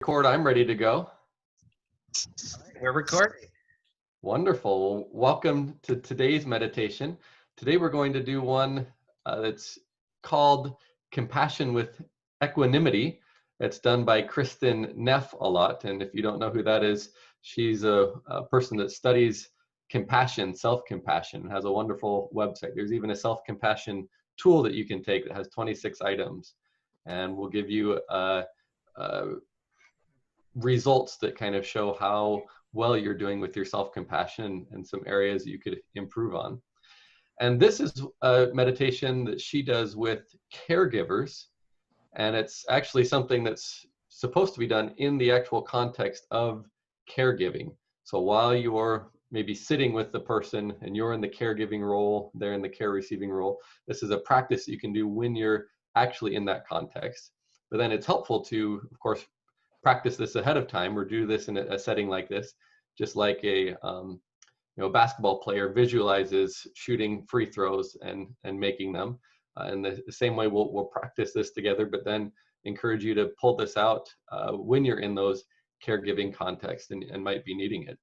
Record, I'm ready to go. All right, we're recording. Wonderful. Welcome to today's meditation. Today we're going to do one that's called Compassion with Equanimity. It's done by Kristin Neff a lot. And if you don't know who that is, she's a person that studies compassion, self-compassion, has a wonderful website. There's even a self-compassion tool that you can take that has 26 items and will give you results that kind of show how well you're doing with your self-compassion and some areas you could improve on. And this is a meditation that she does with caregivers, and it's actually something that's supposed to be done in the actual context of caregiving. So while you're maybe sitting with the person and you're in the caregiving role, they're in the care receiving role, this is a practice you can do when you're actually in that context. But then it's helpful to, of course, practice this ahead of time or do this in a setting like this, just like a basketball player visualizes shooting free throws and making them. In the same way, we'll practice this together, but then encourage you to pull this out when you're in those caregiving contexts and might be needing it.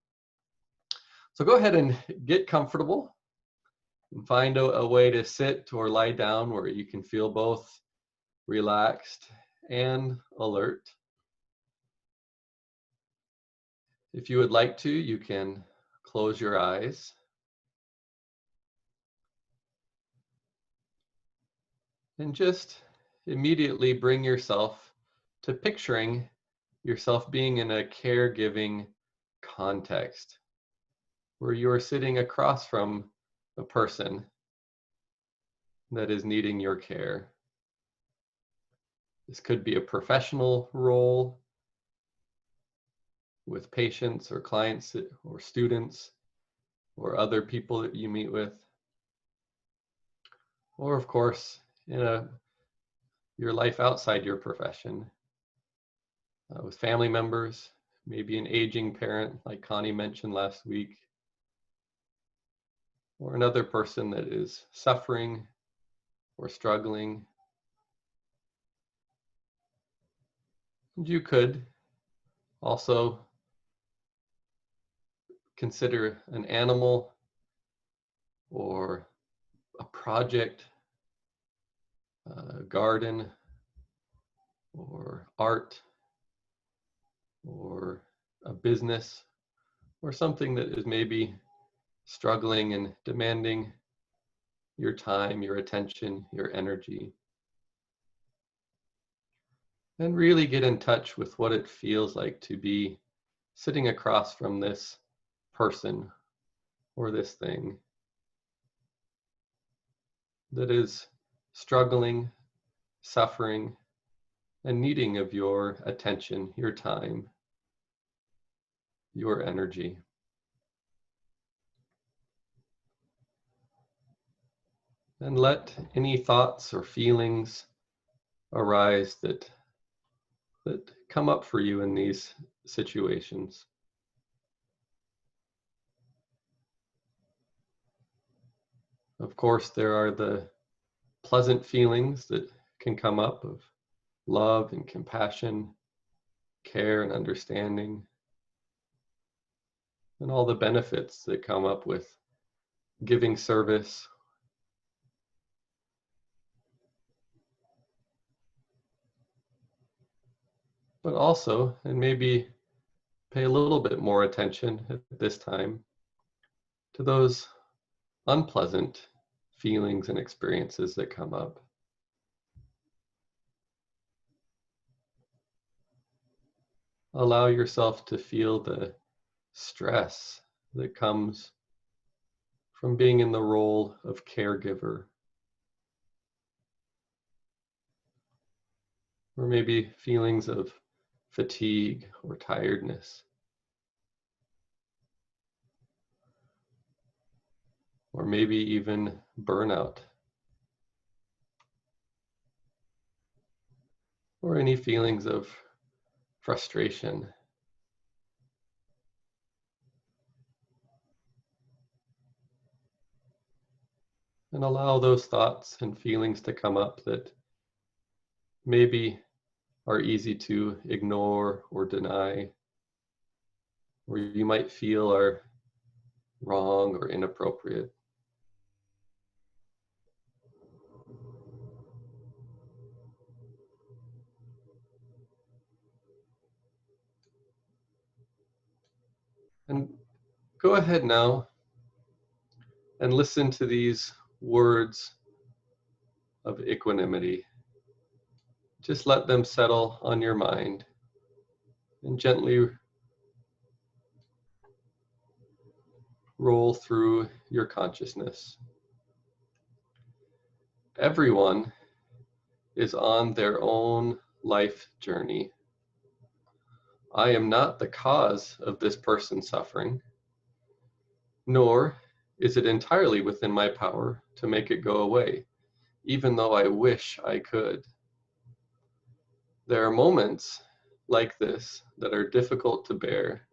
So go ahead and get comfortable and find a way to sit or lie down where you can feel both relaxed and alert. If you would like to, you can close your eyes. And just immediately bring yourself to picturing yourself being in a caregiving context where you are sitting across from a person that is needing your care. This could be a professional role with patients or clients or students or other people that you meet with. Or of course, in your life outside your profession, with family members, maybe an aging parent like Connie mentioned last week, or another person that is suffering or struggling. And you could also consider an animal or a project, a garden or art or a business or something that is maybe struggling and demanding your time, your attention, your energy. And really get in touch with what it feels like to be sitting across from this person or this thing that is struggling, suffering, and needing of your attention, your time, your energy. And let any thoughts or feelings arise that come up for you in these situations. Of course, there are the pleasant feelings that can come up of love and compassion, care and understanding, and all the benefits that come up with giving service. But also, and maybe pay a little bit more attention at this time to those unpleasant feelings and experiences that come up. Allow yourself to feel the stress that comes from being in the role of caregiver. Or maybe feelings of fatigue or tiredness. Or maybe even burnout. Or any feelings of frustration. And allow those thoughts and feelings to come up that maybe are easy to ignore or deny, or you might feel are wrong or inappropriate. And go ahead now and listen to these words of equanimity. Just let them settle on your mind and gently roll through your consciousness. Everyone is on their own life journey. I am not the cause of this person's suffering, nor is it entirely within my power to make it go away, even though I wish I could. There are moments like this that are difficult to bear,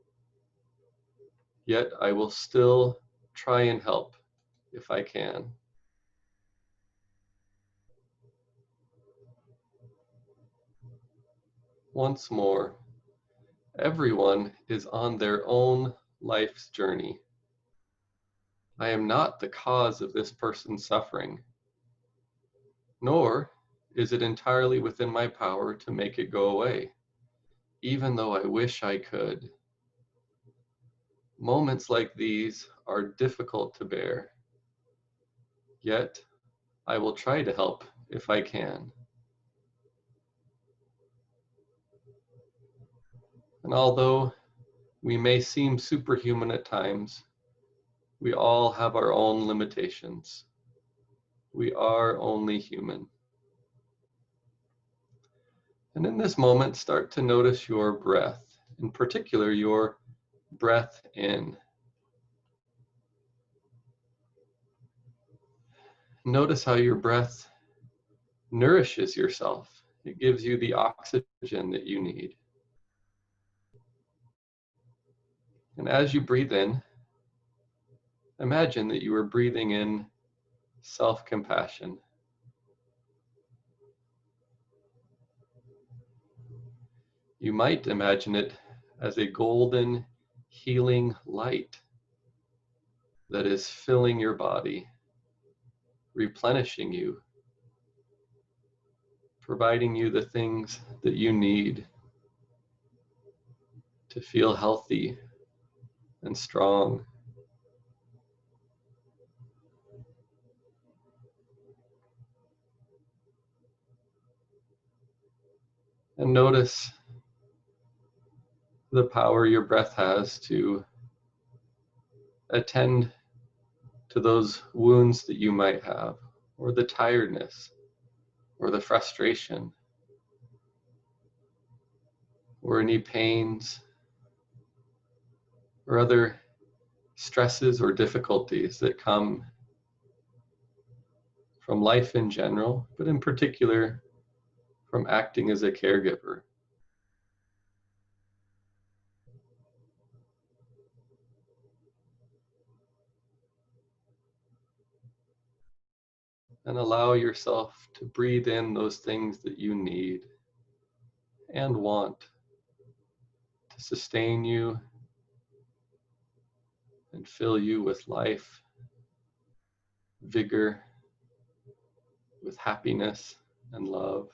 yet I will still try and help if I can. Once more, everyone is on their own life's journey. I am not the cause of this person's suffering, nor is it entirely within my power to make it go away, even though I wish I could. Moments like these are difficult to bear, yet I will try to help if I can. And although we may seem superhuman at times, we all have our own limitations. We are only human. And in this moment, start to notice your breath, in particular, your breath in. Notice how your breath nourishes yourself. It gives you the oxygen that you need. And as you breathe in, imagine that you are breathing in self-compassion. You might imagine it as a golden, healing light that is filling your body, replenishing you, providing you the things that you need to feel healthy and strong. And notice the power your breath has to attend to those wounds that you might have, or the tiredness, or the frustration, or any pains, or other stresses or difficulties that come from life in general, but in particular from acting as a caregiver. And allow yourself to breathe in those things that you need and want to sustain you and fill you with life, vigor, with happiness and love.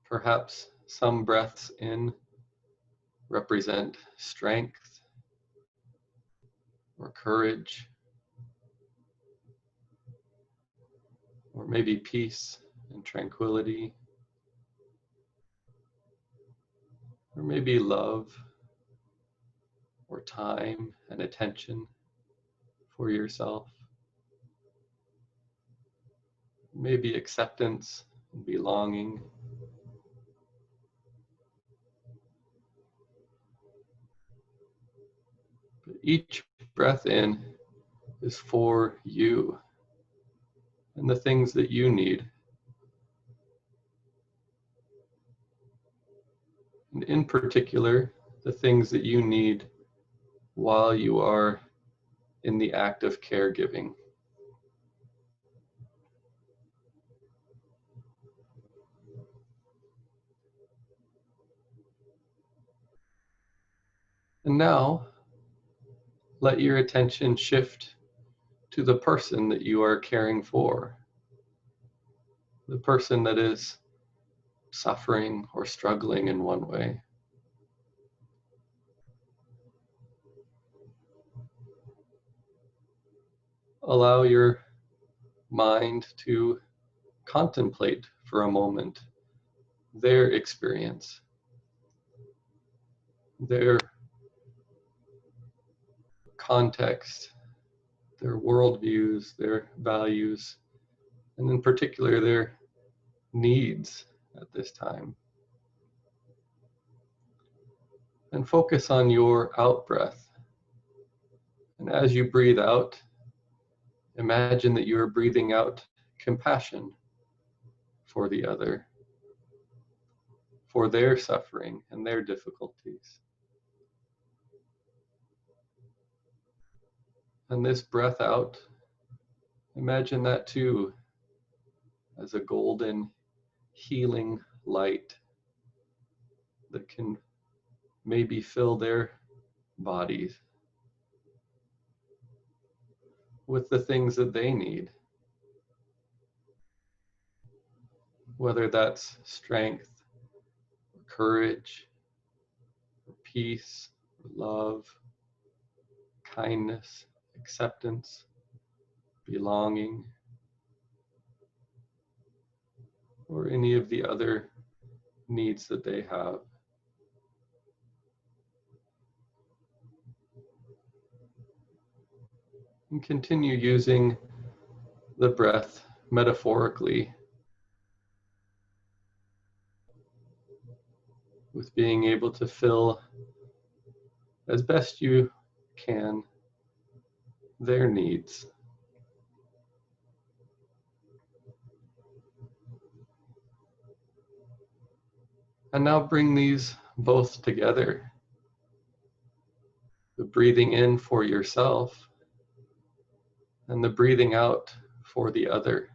Perhaps some breaths in represent strength or courage, or maybe peace and tranquility, or maybe love or time and attention for yourself, maybe acceptance and belonging. But each breath in is for you and the things that you need. And in particular, the things that you need while you are in the act of caregiving. And now, let your attention shift to the person that you are caring for, the person that is suffering or struggling in one way. Allow your mind to contemplate for a moment their experience, their context, their worldviews, their values, and in particular their needs at this time. And focus on your out breath. And as you breathe out, imagine that you are breathing out compassion for the other, for their suffering and their difficulties. And this breath out, imagine that too as a golden healing light that can maybe fill their bodies with the things that they need, whether that's strength, or courage, or peace, or love, kindness, acceptance, belonging, or any of the other needs that they have. And continue using the breath metaphorically, with being able to fill as best you can their needs. And now bring these both together. The breathing in for yourself and the breathing out for the other.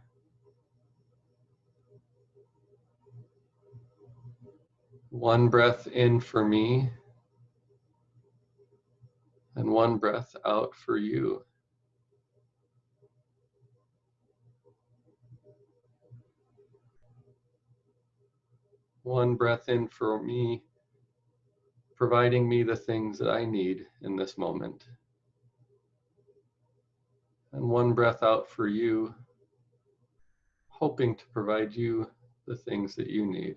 One breath in for me and one breath out for you. One breath in for me, providing me the things that I need in this moment. And one breath out for you, hoping to provide you the things that you need.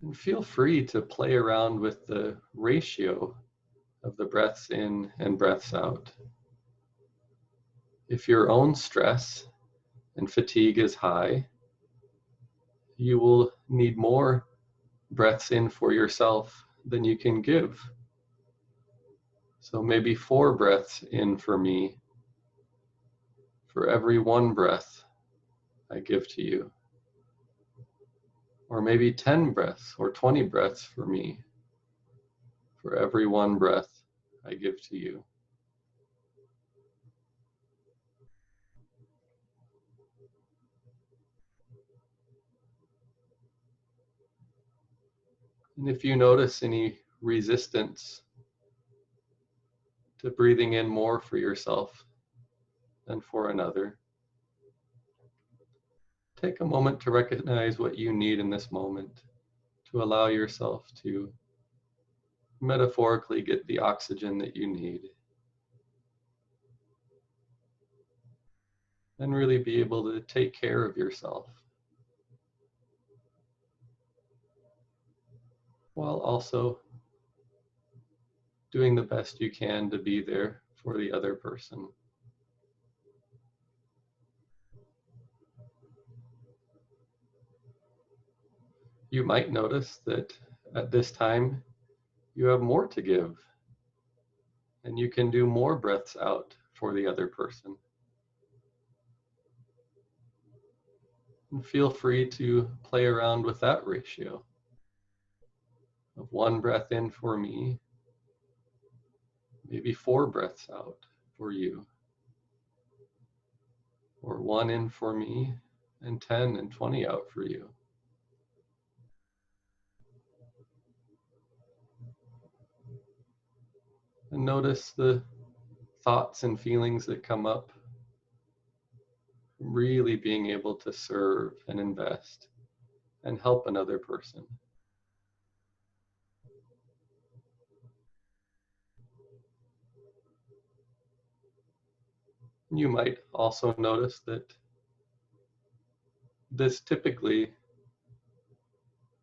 And feel free to play around with the ratio of the breaths in and breaths out. If your own stress and fatigue is high, you will need more breaths in for yourself than you can give. So maybe 4 breaths in for me for every 1 breath I give to you. Or maybe 10 breaths or 20 breaths for me for every 1 breath I give to you. And if you notice any resistance to breathing in more for yourself than for another, take a moment to recognize what you need in this moment to allow yourself to metaphorically get the oxygen that you need and really be able to take care of yourself while also doing the best you can to be there for the other person. You might notice that at this time you have more to give and you can do more breaths out for the other person. And feel free to play around with that ratio of 1 breath in for me, maybe 4 breaths out for you, or 1 in for me and 10 and 20 out for you. And notice the thoughts and feelings that come up, really being able to serve and invest and help another person. You might also notice that this typically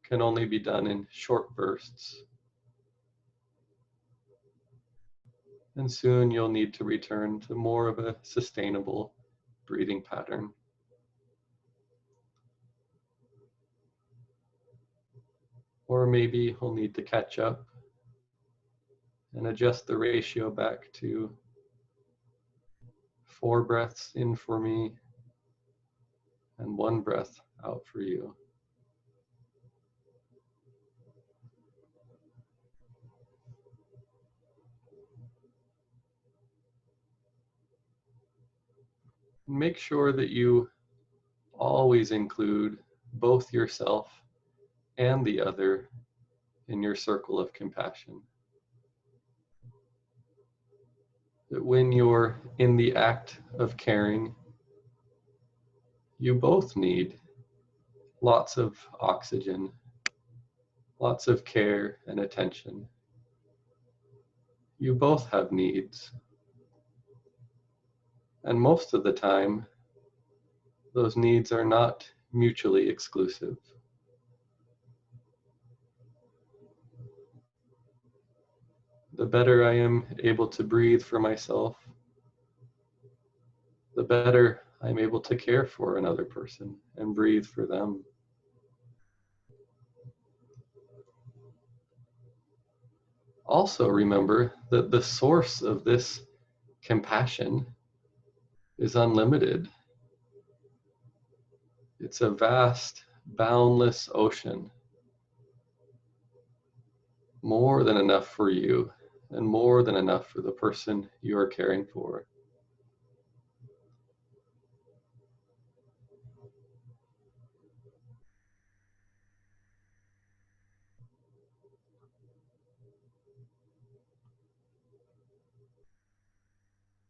can only be done in short bursts. And soon you'll need to return to more of a sustainable breathing pattern. Or maybe we'll need to catch up and adjust the ratio back to 4 breaths in for me and 1 breath out for you. Make sure that you always include both yourself and the other in your circle of compassion. That when you're in the act of caring, you both need lots of oxygen, lots of care and attention. You both have needs. And most of the time, those needs are not mutually exclusive. The better I am able to breathe for myself, the better I'm able to care for another person and breathe for them. Also remember that the source of this compassion is unlimited. It's a vast, boundless ocean, more than enough for you and more than enough for the person you are caring for.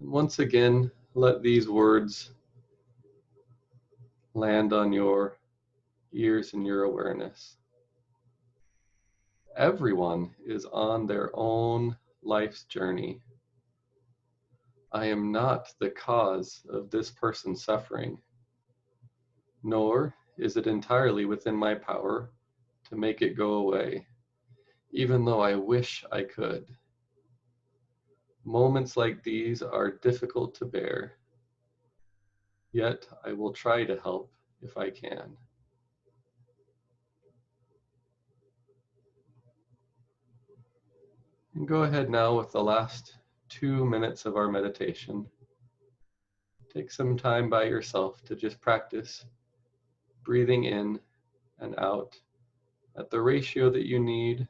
And once again, let these words land on your ears and your awareness. Everyone is on their own life's journey. I am not the cause of this person's suffering, nor is it entirely within my power to make it go away, even though I wish I could. Moments like these are difficult to bear, yet I will try to help if I can. And go ahead now with the last 2 minutes of our meditation. Take some time by yourself to just practice breathing in and out at the ratio that you need,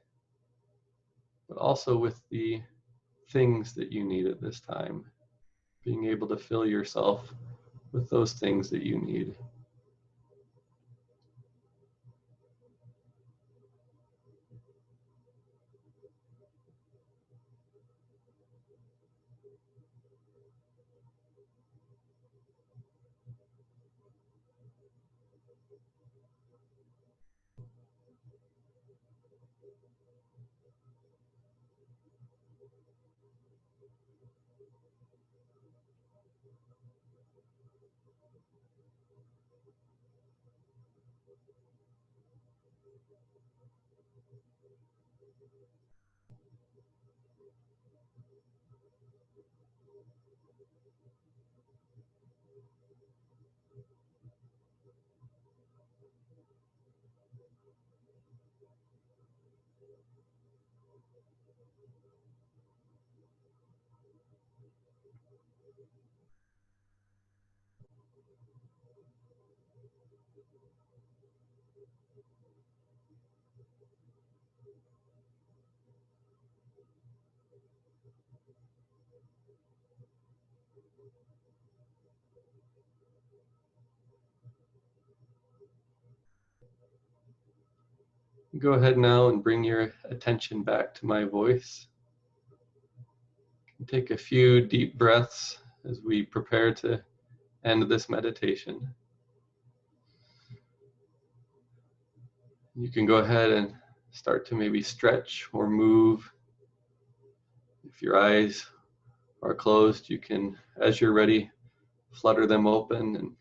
but also with the things that you need at this time, being able to fill yourself with those things that you need. Go ahead now and bring your attention back to my voice. Take a few deep breaths as we prepare to end this meditation. You can go ahead and start to maybe stretch or move. If your eyes are closed, you can, as you're ready, flutter them open.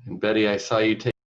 And Betty, I saw you take